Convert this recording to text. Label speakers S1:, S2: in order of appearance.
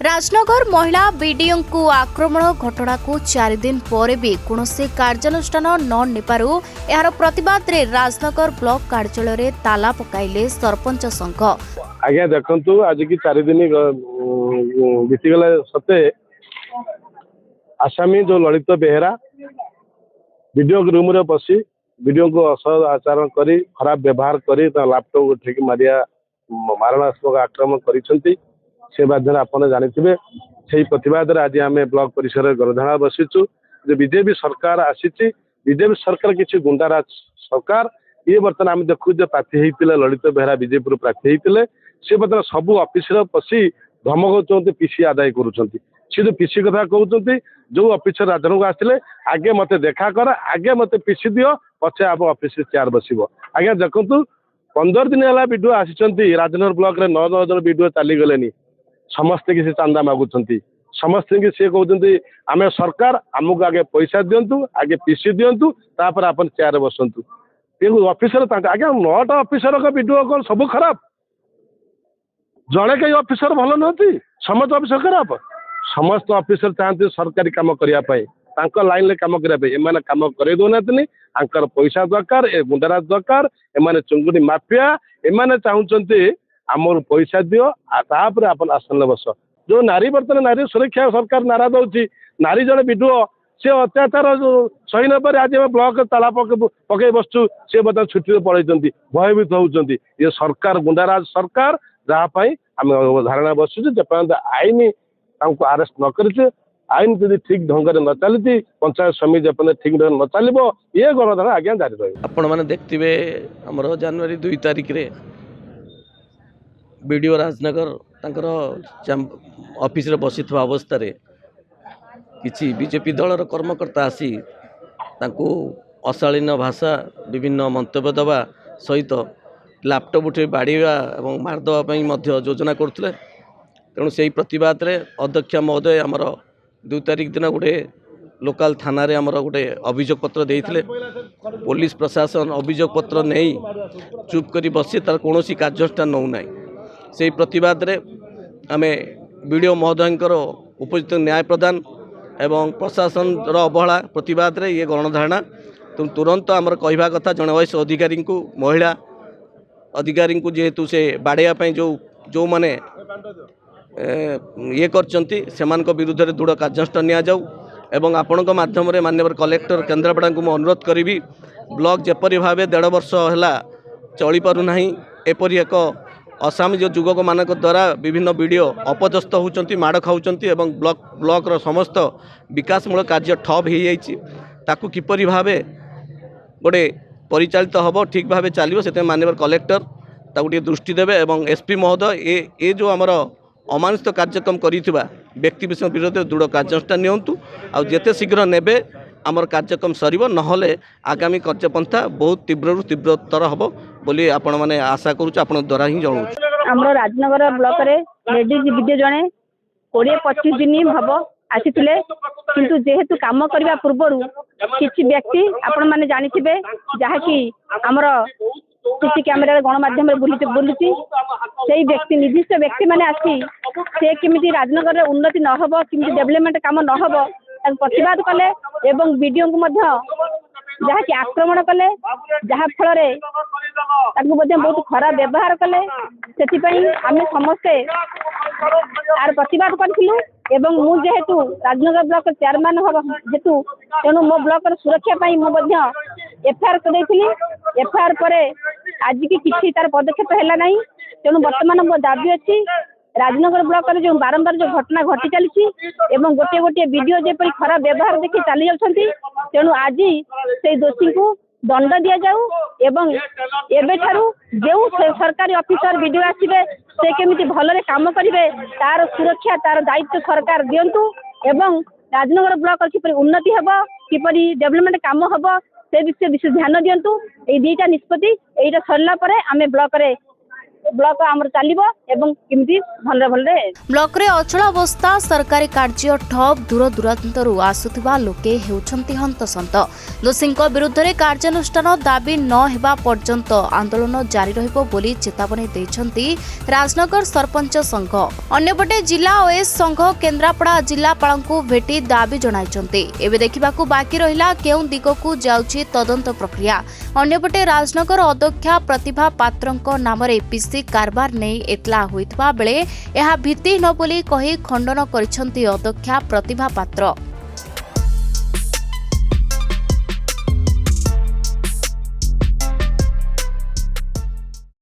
S1: राजनगर महिला बीडीओ को आक्रमण घटना को 4 दिन पर भी कौनसी कार्यानुष्ठान न नेपारु यार प्रतिवाद रे राजनगर ब्लॉक कार्यालय रे ताला पकाइले सरपंच संघ।
S2: आज्ञा देखु आज की 4 दिन बीतीगला सते आसामी जो ललित बेहेरा वीडियो रूम रे बसी वीडियो को असद आचरण करी खराब व्यवहार करी लैपटॉप उठेक मारिया मारणात्मक आक्रमण करिसेंती से बाध्यन आपने जानिथिबे सेही प्रतिवाद आज आम ब्लॉक परिसर गरधाणा बसीचु जो बीजेपी सरकार आसीची बीजेपी सरकार किसी गुंडाराज सरकार ये बर्तमान आम देखु जो प्रार्थी होते ललित बेहेरा बीजेपी प्रार्थी होते सी बर्तमान सबू ऑफिस पशि धमक पीसी आदाय करुँच सी जो पीसी कथा कहते जो ऑफिसर राजन को आसते आगे मत देखा कर आगे मत पीसी दियो पचे आप ऑफिस चेयर बस आज्ञा देखु 15 दिन है वीडियो आसी राजनगर ब्लॉक रे 9 जन वीडियो चली गले समस्ते किसी चांदा मागुंट समस्ते की सी कहते आम सरकार आमको आगे पैसा दिंतु आगे पीसी दिंतु तापर आप चेयर बसतु ऑफिसर आज्ञा 9टा ऑफिसर का वीडियो कौन सब खराब जड़े कई ऑफिसर भल नुहति समस्त ऑफिसर खराब समस्त ऑफिसर चाहते सरकारी काम करने लाइन में काम करने काम कर दौना पैसा दरकार ए गुंडाराज दरकार एमाने चुंगुड़ी माफिया एमाने चाहते आमर पैसा दियो तापर आप आसन बस जो नारी बर्तमान नारी सुरक्षा सरकार नारा दौर नारी जड़े वीडियो सी अत्याचार सही न पारे आज ब्लॉक ताला पकई बसचु सी बर्तमान छुट्टी पलैंती भयभीत होती ये सरकार गुंडाराज सरकार जहाँपाई आम धारणा बसुचु जेपर्यंत आईन आरेस्ट न कर आईन जब ठीक ढंग से न चली पंचायत समिति जेपर्यंत ठीक ढंग न चलो ये गणधारणा आज्ञा जारी रही
S3: आपण मैंने देखते आमर जनवरी 2 तारिख रे बीडीओ राजनगर तांकर ऑफिस रे बसी अवस्था किसी बीजेपी दलर कर्मकर्ता आसी तांको अशालीन भाषा विभिन्न मंतव्य दवा सहित लैपटॉप उठे बाड़ीवा और मारदेवाई योजना करते तेणु से प्रतिवाद रे अध्यक्ष महोदय आमर 2 तारिख दिन गोटे लोकल थाना रे आमर गोटे अभियोग पत्र देइथिले पुलिस प्रशासन अभियोग पत्र नहीं चुप करी बसी तार कौन कार्यानुष्ठान नौ ना से प्रतिवाद रे आमे बीडीओ महोदयंकर उपयुक्त न्याय प्रदान एवं प्रशासन अवहेला प्रतिवाद रे ये गणधारणा तुरंत आमर कहवा कथा जड़े वैश्य अधिकारी को महिला अधिकारी को जेहेतु से बाड़ेया जो माने ये करचंती सेमानक विरुद्ध रे दृढ़ कार्यानुष्ठान निया जाऊ एवं आपणक माध्यम रे माननीय कलेक्टर केन्द्रापड़ा को अनुरोध करी ब्लॉक जेपरी भाव 1.5 वर्ष है चली पारु नहीं एपरी एक असामाजिक जुगक मानक द्वारा विभिन्न वीडियो अपदस्थ होउचंती माड़ खाउचंती एवं ब्लॉक रो समस्त विकासमूलक कार्य ठप हो जाइछि ताकू किपरि भावे गोटे परिचालित हम ठीक भाव चलो से माननीय कलेक्टर ताकू टे दृष्टि देवे एवं एसपी महोदय ये जो आमर अमानुषिक कार्यक्रम करिथिबा व्यक्ति विषय विरोध दृढ़ कार्यानुष्ठान नियंतु आ जेते शीघ्र नेबे आमर कार्यक्रम सरिबो नहले आगामी कार्यपंथा बहुत तीव्र तीव्रतर हम बोली आपण माने आशा करूछु आपण द्वारा ही जणाउ
S4: हमरो राजनगर ब्लॉक रे लेडीज वीडियो जणे 20-25 दिन हब आसीथिले किंतु जेहेतु काम करबा पूर्वरु किछि व्यक्ति आपण माने जानिथिबे जहा कि हमरो सीसी कैमेरा गणमाध्यम बुलुची से व्यक्ति निर्दिष्ट व्यक्ति मैंने आसी से किमिति राजनगर में उन्नति न हो किमिति डेवलपमेंट काम न हो प्रतिवाद कले एवं वीडियो को जहाँ कि आक्रमण कले जहाँ फल बहुत खराब व्यवहार कले से आम समस्ते आर प्रतिवाद करूँ एवं मु जेहेतु राजनगर ब्लॉक चेयरमैन हम जेतु तेणु मो ब्लॉक सुरक्षा एफआईआर कर एफआईआर पर आज की किसी तार पदक्षेप है ना तेणु बर्तमान मो दाबी अच्छी राजनगर ब्लॉक जो बारंबार जो घटना घटी चली गोटे गोटे वीडियो जेपरी खराब व्यवहार देखी चली जाती तेणु आज से दोषी को दंड दि जाऊ एवं एबेठारू जो सरकारी ऑफिसर वीडियो आसवे से केमिति भलरे काम करेंगे तार सुरक्षा तार दायित्व सरकार दिंतु एवं राजनगर ब्लॉक किपरि उन्नति हम किपरि डेवलपमेंट काम हम से विषय विशेष ध्यान दिंतु ये 2टा निष्पत्ति यहीटा सरला आम ब्लॉक रे ବ୍ଲକ ଆମର ଚାଲିବ ଏବଂ କେମିତି ଭଲରେ ଭଲରେ
S1: ବ୍ଲକରେ ଅଚଳାବସ୍ଥା, ସରକାରୀ କାର୍ଯ୍ୟ ଠପ୍, ଦୂର ଦୂରାନ୍ତରୁ ଆସୁଥିବା ଲୋକେ ହେଉଛନ୍ତି ହନ୍ତସନ୍ତ। ଦୋଷୀଙ୍କ ବିରୁଦ୍ଧରେ କାର୍ଯ୍ୟାନୁଷ୍ଠାନ ଦାବି ନ ହେବା ପର୍ଯ୍ୟନ୍ତ ଆନ୍ଦୋଳନ ଜାରି ରହିବ ବୋଲି ଚେତାବନୀ ଦେଇଛନ୍ତି ରାଜନଗର ସରପଞ୍ଚ ସଂଘ। ଅନ୍ୟପଟେ ଜିଲ୍ଲା ଓଏସ୍ ସଂଘ କେନ୍ଦ୍ରାପଡ଼ା ଜିଲ୍ଲାପାଳଙ୍କୁ ଭେଟି ଦାବି ଜଣାଇଛନ୍ତି। ଏବେ ଦେଖିବାକୁ ବାକି ରହିଲା କେଉଁ ଦିଗକୁ ଯାଉଛି ତଦନ୍ତ ପ୍ରକ୍ରିୟା। ଅନ୍ୟପଟେ ରାଜନଗର ଅଧ୍ୟକ୍ଷା ପ୍ରତିଭା ପାତ୍ରଙ୍କ ନାମରେ ପିସି କାରବାର ନେଇ ଏତଲା ହୋଇଥିବା ବେଳେ ଏହା ଭିତ୍ତିହୀନ ବୋଲି କହି ଖଣ୍ଡନ କରିଛନ୍ତି ଅଧ୍ୟକ୍ଷା ପ୍ରତିଭା ପାତ୍ର।